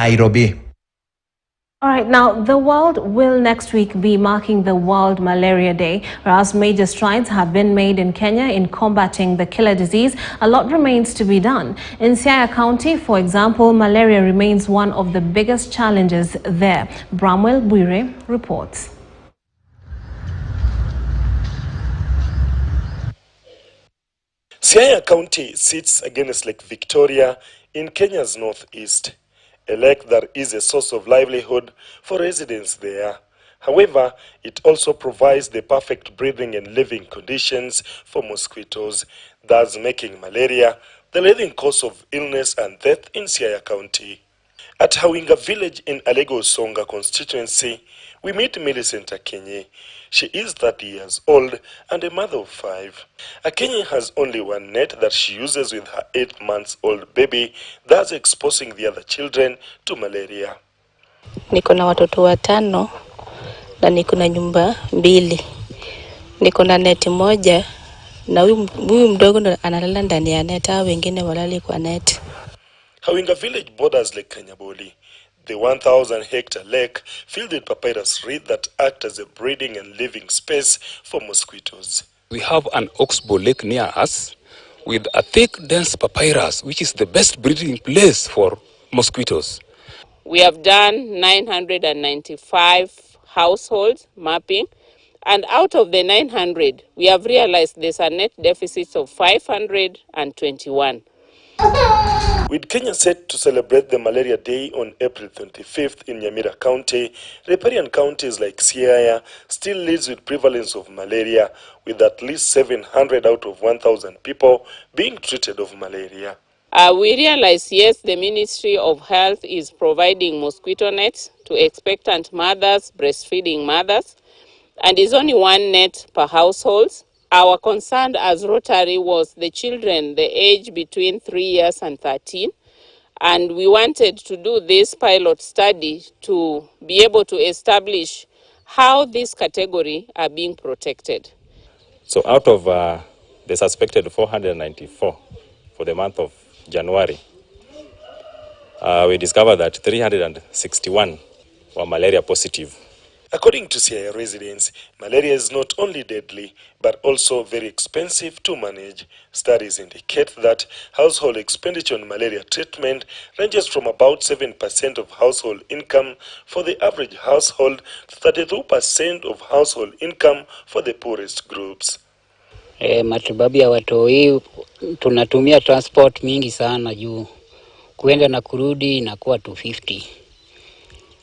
Nairobi. All right, now the world will next week be marking the World Malaria Day. Whereas major strides have been made in Kenya in combating the killer disease, a lot remains to be done. In Siaya County, for example, malaria remains one of the biggest challenges there. Bramwell Bwire reports. Siaya County sits against Lake Victoria in Kenya's northeast, a lake that is a source of livelihood for residents there. However, it also provides the perfect breathing and living conditions for mosquitoes, thus making malaria the leading cause of illness and death in Siaya County. At Hawinga village in Alego Songa constituency, we meet Millicent Akenye. She is 30 years old and a mother of 5. Akenye has only one net that she uses with her 8-month-old baby, thus exposing the other children to malaria. Niko na watoto watano na niko na nyumba mbili. Niko na neti moja na huyu mdogo ndo analala ndani ya neti, hao wengine walali kwa neti. Hawinga village borders Lake Kanyaboli, the 1,000-hectare lake filled with papyrus reeds that act as a breeding and living space for mosquitoes. We have an oxbow lake near us with a thick, dense papyrus, which is the best breeding place for mosquitoes. We have done 995 households mapping, and out of the 900, we have realized there's a net deficit of 521. With Kenya set to celebrate the Malaria Day on April 25th in Nyamira County, riparian counties like Siaya still leads with prevalence of malaria, with at least 700 out of 1,000 people being treated of malaria. We realize, yes, the Ministry of Health is providing mosquito nets to expectant mothers, breastfeeding mothers, and is only one net per household. Our concern as Rotary was the children, the age between 3 years and 13, and we wanted to do this pilot study to be able to establish how this category are being protected. So out of the suspected 494 for the month of January, we discovered that 361 were malaria positive. According to Siaya residents, malaria is not only deadly, but also very expensive to manage. Studies indicate that household expenditure on malaria treatment ranges from about 7% of household income for the average household to 32% of household income for the poorest groups. Matibabu ya watoi tunatumia transport mingi sana juu kuenda na kurudi inakuwa 250.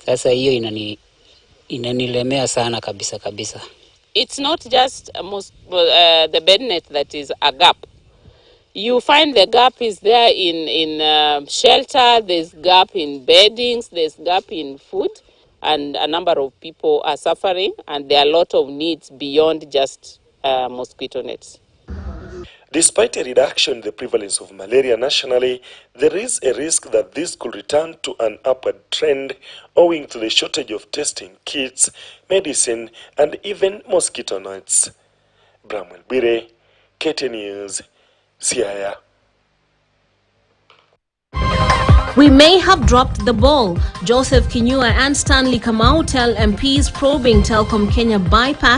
Sasa hiyo inanilemea sana kabisa. It's not just the bed net that is a gap. You find the gap is there in shelter, there's gap in beddings, there's gap in food, and a number of people are suffering, and there are a lot of needs beyond just mosquito nets. Despite a reduction in the prevalence of malaria nationally, there is a risk that this could return to an upward trend owing to the shortage of testing kits, medicine, and even mosquito nets. Bramwell Bwire, KTN News, Siaya. We may have dropped the ball. Joseph Kinyua and Stanley Kamau tell MPs probing Telkom Kenya bypass